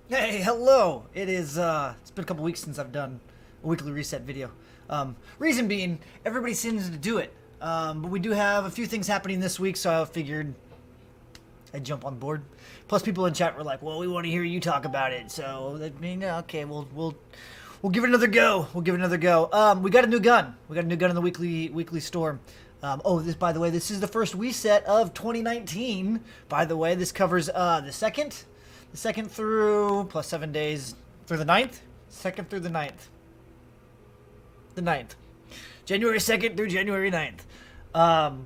Hey, hello! It's been a couple weeks since I've done a weekly reset video. Reason being, everybody seems to do it. But we do have a few things happening this week, so I figured I'd jump on board. Plus, people in chat were like, well, we want to hear you talk about it, so, okay, we'll give it another go. We'll give it another go. We got a new gun. We got a new gun in the weekly store. By the way, this is the first reset of 2019. By the way, this covers, the second through plus 7 days through the 9th. Second through the 9th. The 9th. January 2nd through January 9th. We got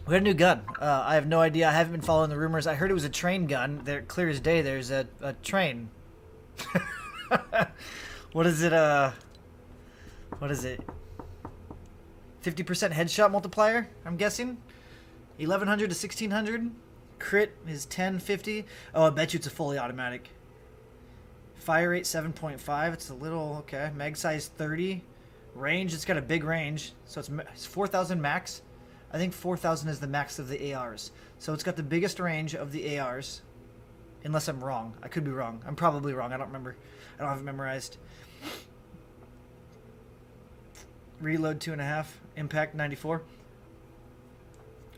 a new gun. I have no idea. I haven't been following the rumors. I heard it was a train gun. There, clear as day, there's a train. What is it? What is it? 50% headshot multiplier, I'm guessing? 1100 to 1600? Crit is 1050. Oh, I bet you it's a fully automatic. Fire rate 7.5. It's a little okay. Mag size 30. Range. It's got a big range, so it's 4,000 max. I think 4,000 is the max of the ARs. So it's got the biggest range of the ARs. Unless I'm wrong. I could be wrong. I'm probably wrong. I don't remember. I don't have it memorized. Reload 2.5. Impact 94.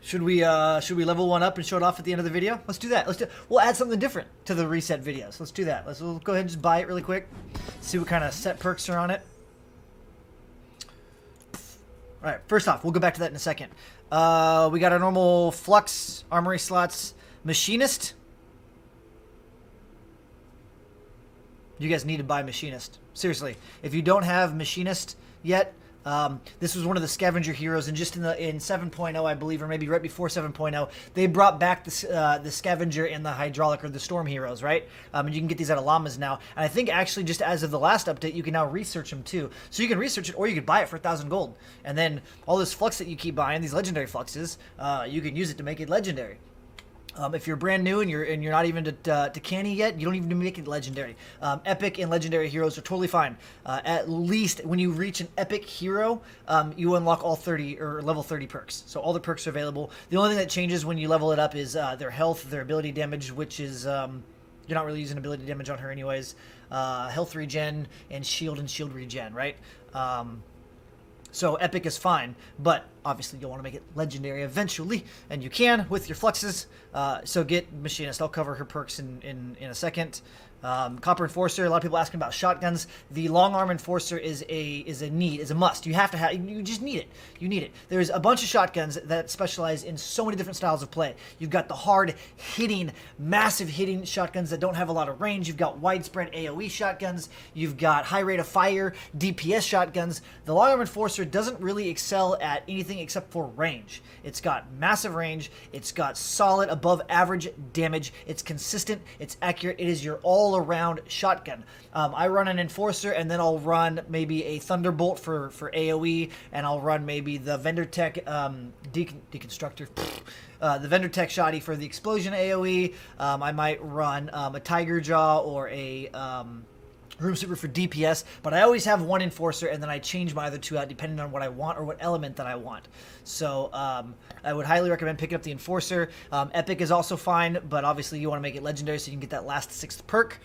Should we level one up and show it off at the end of the video? Let's do that. We'll add something different to the reset videos. Let's do that. We'll go ahead and just buy it really quick. See what kind of set perks are on it. All right. First off, we'll go back to that in a second. We got our normal flux, armory slots, machinist. You guys need to buy machinist. Seriously, if you don't have machinist yet. This was one of the scavenger heroes, and just in 7.0, I believe, or maybe right before 7.0, they brought back the scavenger and the hydraulic or the storm heroes, right? And you can get these out of llamas now. And I think actually just as of the last update, you can now research them too. So you can research it, or you could buy it for 1,000 gold. And then all this flux that you keep buying, these legendary fluxes, you can use it to make it legendary. If you're brand new and you're not even to canny yet, you don't even make it legendary. Epic and legendary heroes are totally fine. At least when you reach an epic hero, you unlock all 30 or level 30 perks. So all the perks are available. The only thing that changes when you level it up is their health, their ability damage, which is you're not really using ability damage on her anyways. Health regen and shield regen, right? So epic is fine, but obviously you'll want to make it legendary eventually, and you can with your fluxes. So get machinist. I'll cover her perks in a second. Copper enforcer. A lot of people asking about shotguns. The long arm enforcer is a must. You have to have. You just need it. You need it. There's a bunch of shotguns that specialize in so many different styles of play. You've got the hard hitting, massive hitting shotguns that don't have a lot of range. You've got widespread AOE shotguns. You've got high rate of fire DPS shotguns. The long arm enforcer doesn't really excel at anything except for range. It's got massive range. It's got solid above average damage. It's consistent. It's accurate. It is your all-around shotgun. I run an enforcer, and then I'll run maybe a thunderbolt for AOE, and I'll run maybe the vendor tech deconstructor. The vendor tech shoddy for the explosion AOE. I might run a tiger jaw or a room super for DPS, but I always have one enforcer, and then I change my other two out depending on what I want or what element that I want. So I would highly recommend picking up the enforcer. Epic is also fine, but obviously you want to make it legendary so you can get that last 6th perk.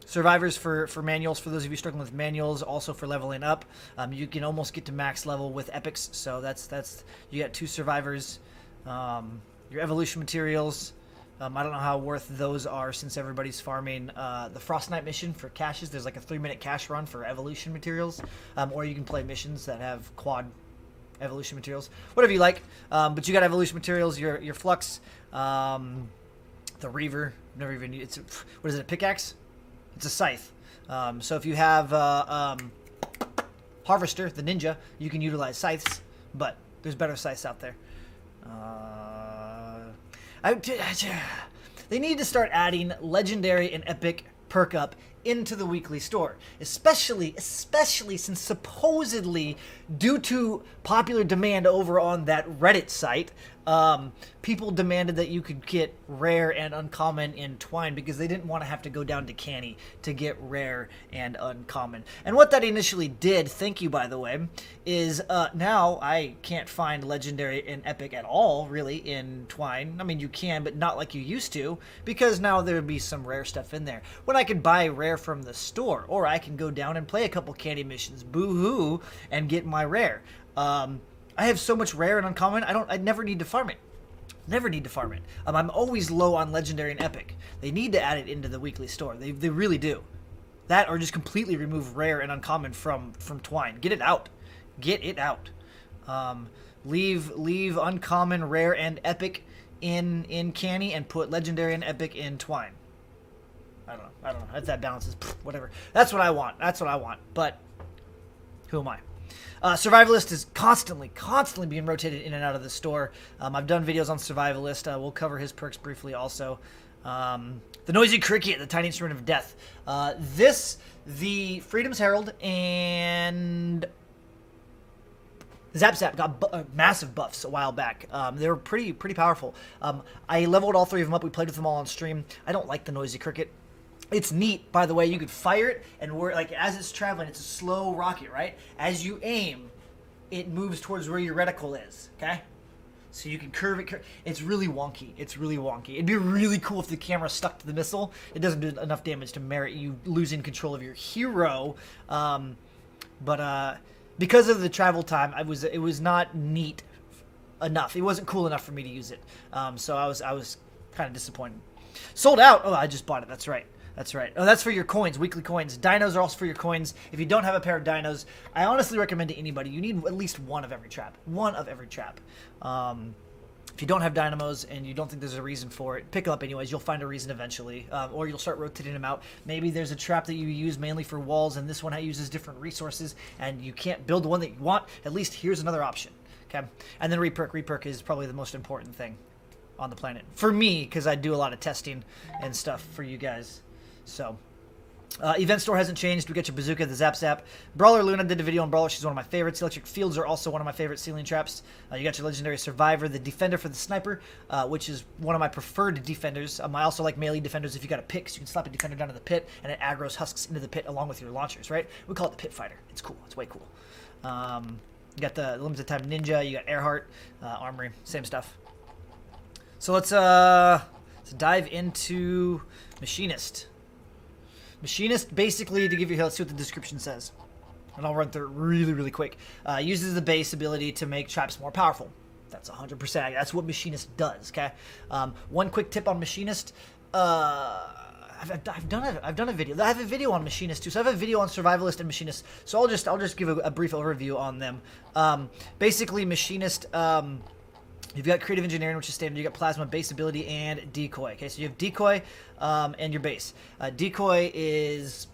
Survivors for manuals, for those of you struggling with manuals, also for leveling up. You can almost get to max level with epics, so that's you got 2 survivors. Your evolution materials. I don't know how worth those are since everybody's farming the Frostnite mission for caches. There's like a 3-minute cache run for evolution materials. Or you can play missions that have quad evolution materials. Whatever you like. But you got evolution materials, your flux, the reaver. Never even it's what is it, a pickaxe? It's a scythe. So if you have harvester, the ninja, you can utilize scythes, but there's better scythes out there. They need to start adding legendary and epic perk up into the weekly store, especially since supposedly, due to popular demand over on that Reddit site, people demanded that you could get rare and uncommon in Twine because they didn't want to have to go down to Canny to get rare and uncommon. And what that initially did, thank you by the way, is now I can't find legendary and epic at all really in Twine. I mean, you can, but not like you used to, because now there would be some rare stuff in there when I could buy rare from the store, or I can go down and play a couple Candy missions, boo-hoo, and get my rare. I have so much rare and uncommon, I never need to farm it. Never need to farm it. I'm always low on legendary and epic. They need to add it into the weekly store. They really do. That, or just completely remove rare and uncommon from Twine. Get it out. Get it out. Leave uncommon, rare, and epic in Canny, and put legendary and epic in Twine. I don't know. If that balances, whatever. That's what I want. But who am I? Survivalist is constantly being rotated in and out of the store. I've done videos on Survivalist. We'll cover his perks briefly also. The Noisy Cricket, the Tiny Instrument of Death. The Freedom's Herald, and Zap got massive buffs a while back. They were pretty powerful. I leveled all three of them up. We played with them all on stream. I don't like the Noisy Cricket. It's neat, by the way. You could fire it, and like as it's traveling, it's a slow rocket, right? As you aim, it moves towards where your reticle is, okay? So you can curve it. It's really wonky. It'd be really cool if the camera stuck to the missile. It doesn't do enough damage to merit you losing control of your hero. But because of the travel time, it was not neat enough. It wasn't cool enough for me to use it. So I was kind of disappointed. Sold out. Oh, I just bought it. That's right. Oh, that's for your coins, weekly coins. Dinos are also for your coins. If you don't have a pair of dinos, I honestly recommend to anybody, you need at least one of every trap. If you don't have dynamos and you don't think there's a reason for it, pick them up anyways. You'll find a reason eventually, or you'll start rotating them out. Maybe there's a trap that you use mainly for walls, and this one uses different resources, and you can't build the one that you want. At least here's another option, okay? And then re-perk. Re-perk is probably the most important thing on the planet. For me, because I do a lot of testing and stuff for you guys. So, event store hasn't changed. We got your bazooka, the zap. Brawler Luna did a video on Brawler. She's one of my favorites. Electric fields are also one of my favorite ceiling traps. You got your legendary survivor, the defender for the sniper, which is one of my preferred defenders. I also like melee defenders. If you got a pick, so you can slap a defender down to the pit, and it aggroes husks into the pit along with your launchers, right? We call it the pit fighter. It's cool. It's way cool. You got the limited time ninja. You got Earhart, armory, same stuff. So let's dive into Machinist. Machinist, basically, to give you, let's see what the description says. And I'll run through it really quick. Uses the base ability to make traps more powerful. That's 100%. That's what Machinist does, okay? One quick tip on Machinist. I've done a video. I have a video on Machinist too. So I have a video on Survivalist and Machinist. So I'll just give a brief overview on them. Basically, Machinist... You've got Creative Engineering, which is standard. You got Plasma, Base Ability, and Decoy. Okay, so you have Decoy and your base. Decoy is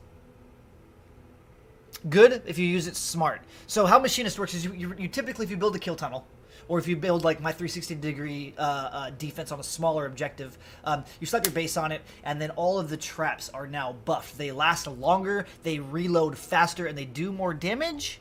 good if you use it smart. So how Machinist works is you typically, if you build a kill tunnel, or if you build like my 360-degree defense on a smaller objective, you slap your base on it, and then all of the traps are now buffed. They last longer, they reload faster, and they do more damage.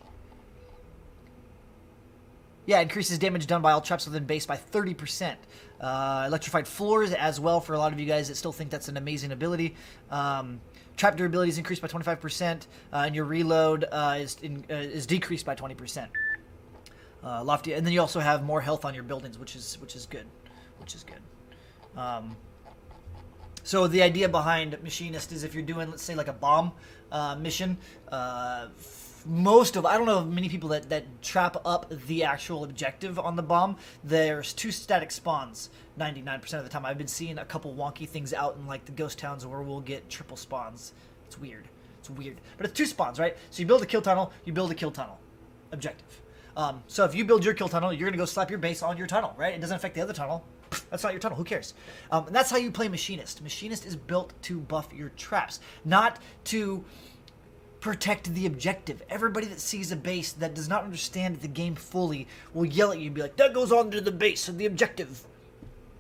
Yeah, increases damage done by all traps within base by 30%. Electrified floors as well for a lot of you guys that still think that's an amazing ability. Trap durability is increased by 25%, and your reload is decreased by 20%. Lofty, and then you also have more health on your buildings, which is good. So the idea behind Machinist is if you're doing, let's say, like a bomb mission. I don't know many people that trap up the actual objective on the bomb. There's 2 static spawns 99% of the time. I've been seeing a couple wonky things out in like the ghost towns where we'll get triple spawns. It's weird. But it's 2 spawns, right? So you build a kill tunnel, objective. So if you build your kill tunnel, you're going to go slap your base on your tunnel, right? It doesn't affect the other tunnel. That's not your tunnel. Who cares? And that's how you play Machinist. Machinist is built to buff your traps, not to protect the objective. Everybody that sees a base that does not understand the game fully will yell at you and be like, that goes on to the base of the objective.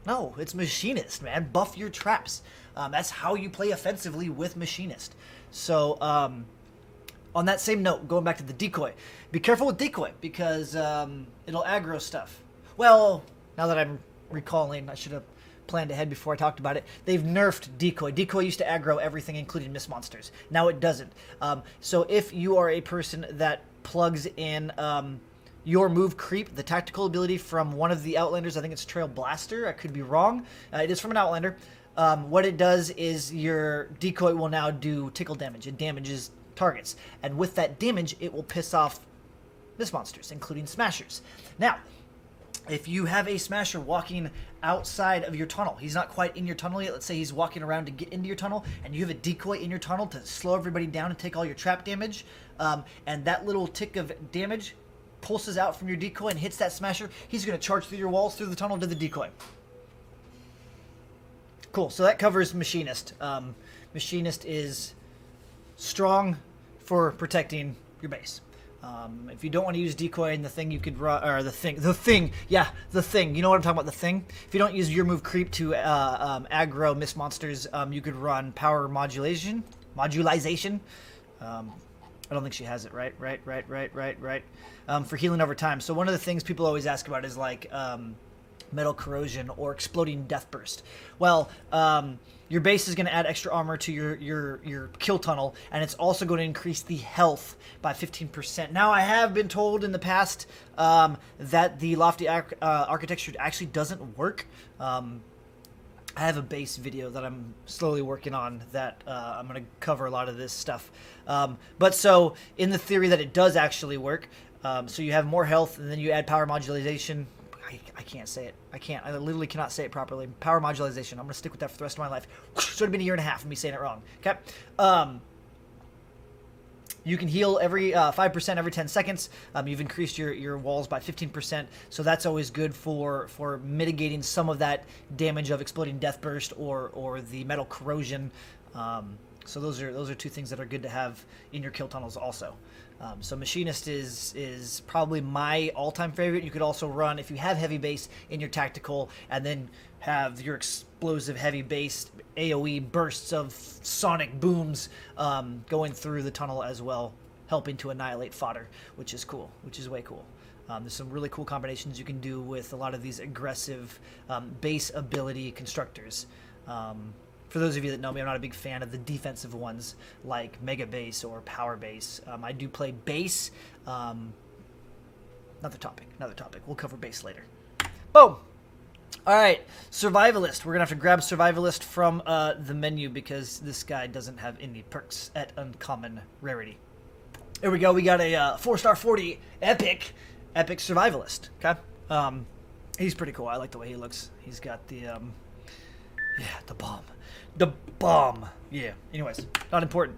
No, it's Machinist, man. Buff your traps. That's how you play offensively with Machinist. So, on that same note, going back to the decoy, be careful with decoy because it'll aggro stuff. Well, now that I'm recalling, I should have planned ahead before I talked about it. They've nerfed decoy. Decoy used to aggro everything, including Miss Monsters. Now it doesn't. So if you are a person that plugs in your move creep, the tactical ability from one of the Outlanders, I think it's Trail Blaster, I could be wrong. It is from an Outlander. What it does is your decoy will now do tickle damage. It damages targets. And with that damage, it will piss off Miss Monsters, including Smashers. Now, if you have a Smasher walking outside of your tunnel, he's not quite in your tunnel yet, let's say he's walking around to get into your tunnel, and you have a decoy in your tunnel to slow everybody down and take all your trap damage, and that little tick of damage pulses out from your decoy and hits that Smasher, he's going to charge through your walls, through the tunnel to the decoy. Cool, so that covers Machinist. Machinist is strong for protecting your base. If you don't want to use decoy and the thing, you could run, or the thing, yeah, the thing. You know what I'm talking about, the thing? If you don't use your move creep to aggro Miss Monsters, you could run power modulation. I don't think she has it, right. For healing over time. So one of the things people always ask about is like metal corrosion or exploding death burst. Well, your base is going to add extra armor to your kill tunnel, and it's also going to increase the health by 15%. Now, I have been told in the past that the lofty architecture actually doesn't work. I have a base video that I'm slowly working on that I'm going to cover a lot of this stuff. But so, in the theory that it does actually work, so you have more health, and then you add power modulation. I can't say it. I literally cannot say it properly. Power modulation. I'm going to stick with that for the rest of my life. It's already been a year and a half of me saying it wrong. Okay? You can heal every 5% every 10 seconds. You've increased your walls by 15%. So that's always good for mitigating some of that damage of exploding death burst or the metal corrosion. So those are two things that are good to have in your kill tunnels also. So Machinist is probably my all-time favorite. You could also run, if you have heavy base, in your tactical, and then have your explosive heavy base AoE bursts of sonic booms going through the tunnel as well, helping to annihilate fodder, which is cool, which is way cool. There's some really cool combinations you can do with a lot of these aggressive base ability constructors. For those of you that know me, I'm not a big fan of the defensive ones like Mega Base or Power Base. I do play Base. Another topic. We'll cover Base later. Boom! All right, Survivalist. We're going to have to grab Survivalist from the menu because this guy doesn't have any perks at uncommon rarity. Here we go. We got a 4-star 40 Epic Survivalist. Okay? He's pretty cool. I like the way he looks. He's got the bomb. The bomb. Yeah. Anyways, not important.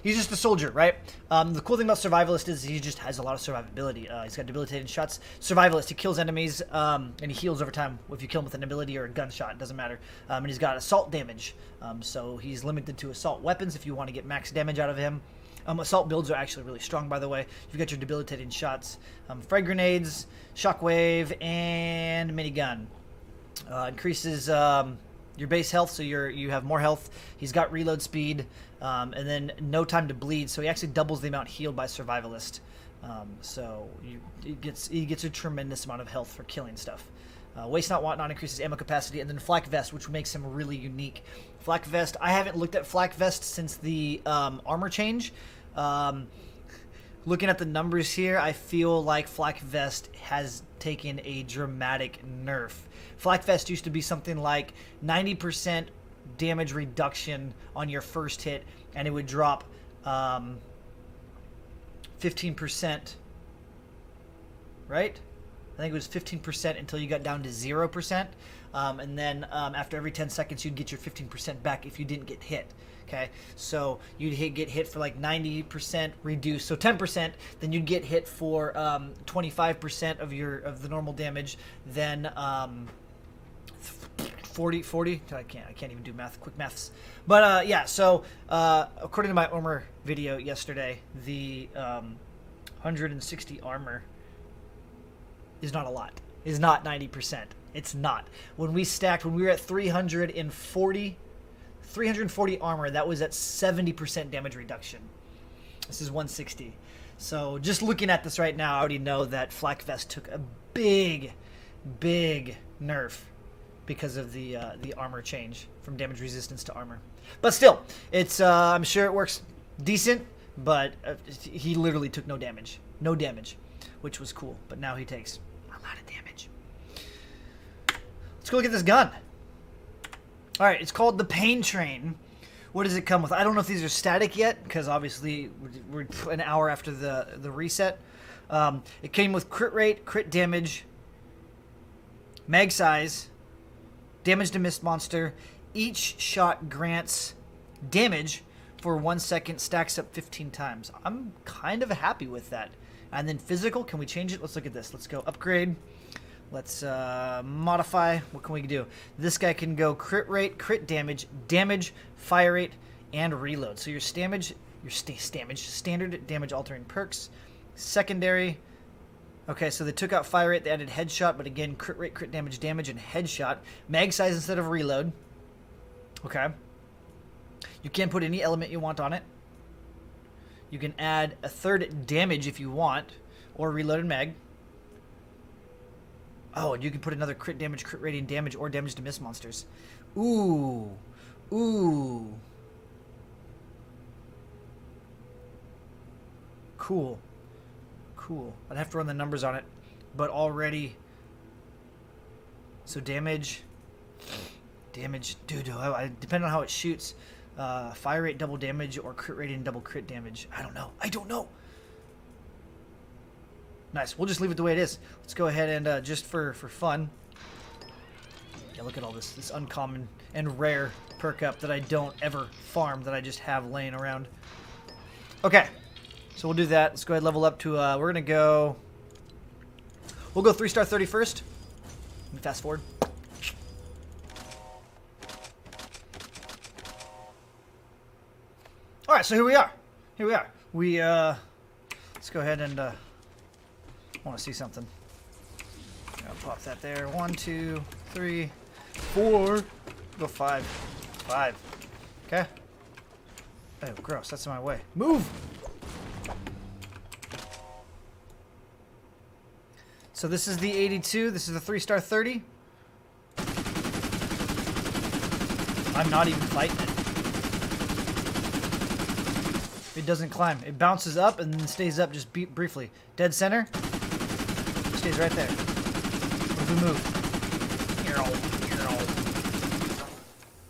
He's just a soldier, right? The cool thing about Survivalist is he just has a lot of survivability. He's got debilitating shots. Survivalist, he kills enemies, and he heals over time if you kill him with an ability or a gunshot. It doesn't matter. And he's got assault damage. So he's limited to assault weapons if you want to get max damage out of him. Assault builds are actually really strong, by the way. You've got your debilitating shots. Frag grenades, shockwave, and minigun. Increases your base health, so you have more health. He's got reload speed, and then no time to bleed, so he actually doubles the amount healed by Survivalist. So he gets a tremendous amount of health for killing stuff. Waste Not, Want Not increases ammo capacity, and then Flak Vest, which makes him really unique. Flak Vest, I haven't looked at Flak Vest since the armor change. Looking at the numbers here, I feel like Flak Vest has taken a dramatic nerf. Flak Vest used to be something like 90% damage reduction on your first hit, and it would drop 15%, right? I think it was 15% until you got down to 0%, and then after every 10 seconds, you'd get your 15% back if you didn't get hit. Okay, so you'd get hit for like 90% reduced, so 10%. Then you'd get hit for 25% of the normal damage. Then 40. I can't even do quick maths. But yeah, so according to my armor video yesterday, the 160 armor is not a lot. Is not 90%. It's not. When we were at 340 armor, that was at 70% damage reduction. This is 160. So just looking at this right now, I already know that Flak Vest took a big nerf because of the armor change from damage resistance to armor. But still, it's I'm sure it works decent, but he literally took no damage, which was cool. But now he takes a lot of damage. Let's go look at this gun. All right, it's called the Pain Train. What does it come with? I don't know if these are static yet, because obviously we're an hour after the reset. It came with crit rate, crit damage, mag size, damage to missed monster. Each shot grants damage for 1 second, stacks up 15 times. I'm kind of happy with that. And then physical, can we change it? Let's look at this. Let's go upgrade. Let's modify. What can we do? This guy can go crit rate, crit damage, fire rate, and reload. So your standard damage altering perks, secondary. Okay, so they took out fire rate, they added headshot, but again, crit rate, crit damage, and headshot. Mag size instead of reload. Okay. You can put any element you want on it. You can add a third damage if you want, or reloaded mag. Oh, and you can put another crit damage, crit rating damage, or damage to miss monsters. Ooh. Ooh. Cool. Cool. I'd have to run the numbers on it, but already. So damage. Dude, depending on how it shoots. Fire rate double damage or crit rating double crit damage. I don't know. Nice. We'll just leave it the way it is. Let's go ahead and just for fun. Yeah, look at all this uncommon and rare perk up that I don't ever farm, that I just have laying around. Okay. So we'll do that. Let's go ahead and level up to we'll go 3-star 30 first. Let me fast forward. All right, so here we are. Let's go ahead and I want to see something. I'll pop that there. 1, 2, 3, 4. Go 5. Okay. Oh, gross. That's in my way. Move. So this is the 82. This is the 3-star 30. I'm not even fighting it. It doesn't climb. It bounces up and then stays up just briefly. Dead center. Stays right there. What if we move?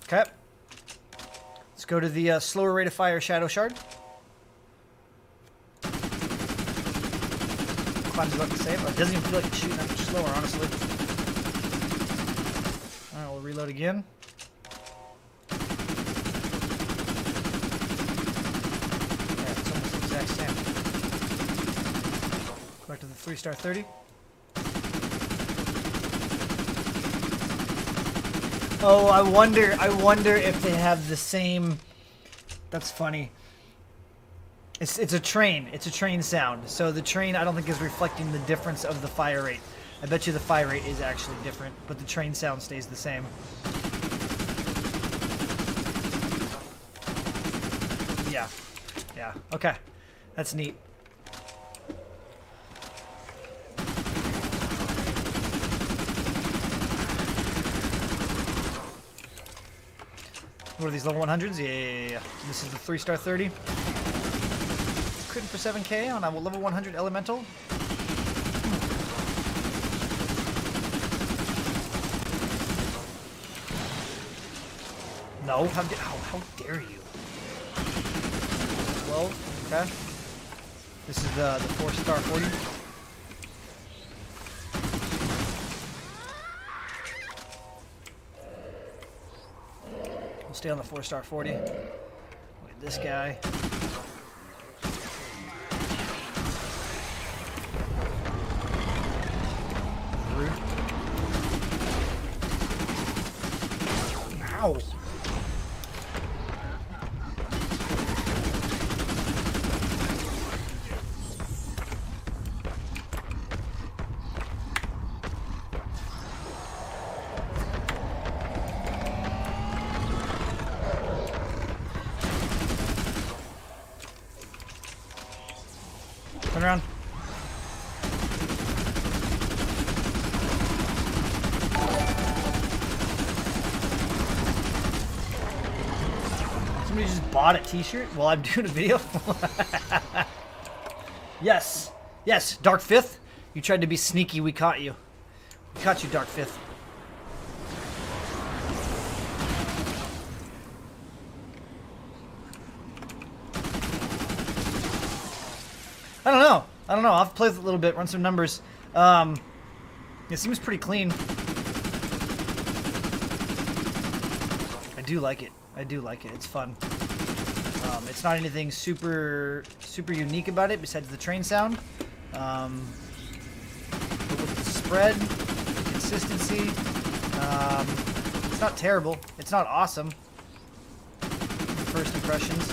Okay. Let's go to the slower rate of fire Shadow Shard. Climbs up to save. Oh, it doesn't even feel like it's shooting that much slower, honestly. Alright, we'll reload again. Back to the 3-star 30. Oh, I wonder if they have the same. That's funny. It's a train. It's a train sound. So the train, I don't think, is reflecting the difference of the fire rate. I bet you the fire rate is actually different, but the train sound stays the same. Yeah. Yeah. Okay. That's neat. What are these, level 100s? Yeah. This is the 3-star 30. Critting for 7k on a level 100 elemental. No, how dare you? 12, okay. This is the 4-star 40. We'll stay on the 4-star 40. Look at this guy. Rude. Ow. Somebody just bought a t-shirt while I'm doing a video? Yes. Yes, Dark Fifth. You tried to be sneaky, we caught you. We caught you, Dark Fifth. I don't know. I'll have to play with it a little bit, run some numbers. It seems pretty clean. I do like it. It's fun. It's not anything super unique about it besides the train sound. But with the spread, the consistency, it's not terrible. It's not awesome. First impressions.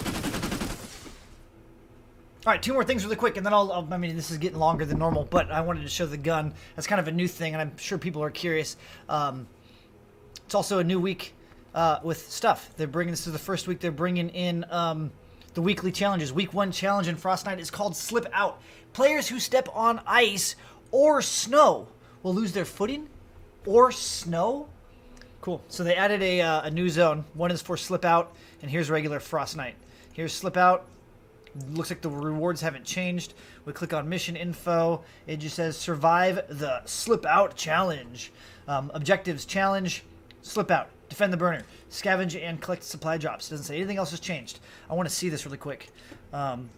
All right, 2 more things really quick, and then I mean, this is getting longer than normal, but I wanted to show the gun. That's kind of a new thing, and I'm sure people are curious. It's also a new week with stuff. This is the first week they're bringing in the weekly challenges. Week 1 challenge in Frostnite is called Slip Out. Players who step on ice or snow will lose their footing or snow. Cool. So they added a new zone. One is for Slip Out, and here's regular Frostnite. Here's Slip Out. Looks like the rewards haven't changed. We click on mission info. It just says survive the Slip Out challenge. Objectives: challenge, slip out, defend the burner, scavenge and collect supply drops. Doesn't say anything else has changed. I want to see this really quick. And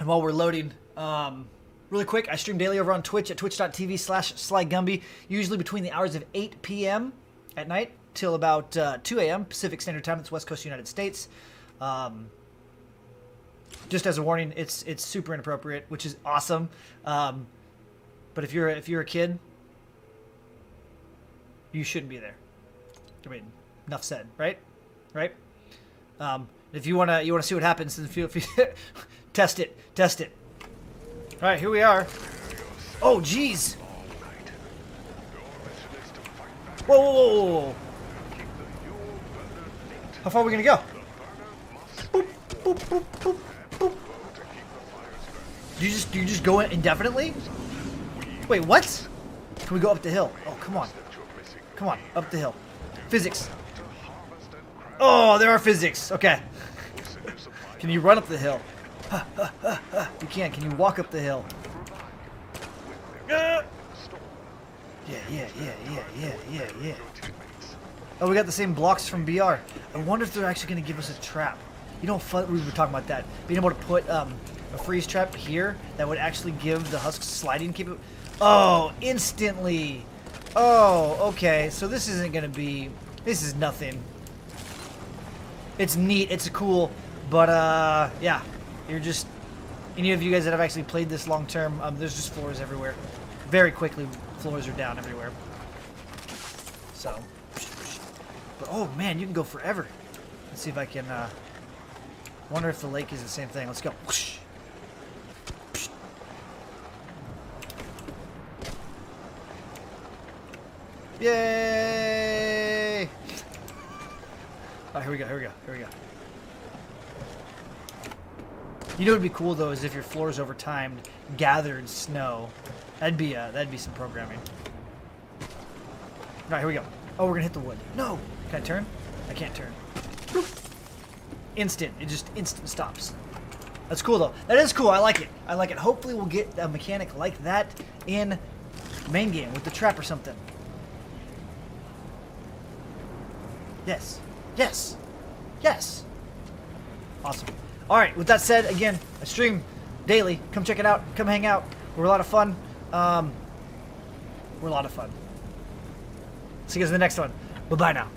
while we're loading, really quick, I stream daily over on Twitch at twitch.tv/SlyGumbi, usually between the hours of 8 p.m. at night till about 2 a.m. Pacific Standard Time. That's West Coast United States. Just as a warning, it's super inappropriate, which is awesome. But if you're a kid, you shouldn't be there. I mean, enough said, right? Right? If you wanna see what happens, then feel test it. All right, here we are. Oh, jeez. Whoa. How far are we gonna go? Boop, boop, boop, boop, boop. Do you just go indefinitely? Wait, what? Can we go up the hill? Oh, come on. Come on, up the hill. Physics. Oh, there are physics. Okay. Can you run up the hill? You can. Can you walk up the hill? Yeah. Oh, we got the same blocks from BR. I wonder if they're actually going to give us a trap. You know, we were talking about that. Being able to put a freeze trap here that would actually give the husks sliding capability. Oh, instantly. Oh, okay. So this isn't going to be... This is nothing. It's neat. It's cool. But, yeah. You're just... Any of you guys that have actually played this long term, there's just floors everywhere. Very quickly, floors are down everywhere. So... But, oh, man, you can go forever. Let's see if I can... wonder if the lake is the same thing. Let's go. Yay! All right, here we go. You know what would be cool though is if your floors over time gathered snow. That'd be some programming. All right, here we go. Oh, we're gonna hit the wood. No! Can I turn? I can't turn. Instant. It just instant stops. That's cool though. That is cool. I like it. Hopefully we'll get a mechanic like that in main game with the trap or something. Yes. Awesome. All right. With that said, again, I stream daily. Come check it out. Come hang out. We're a lot of fun. See you guys in the next one. Bye-bye now.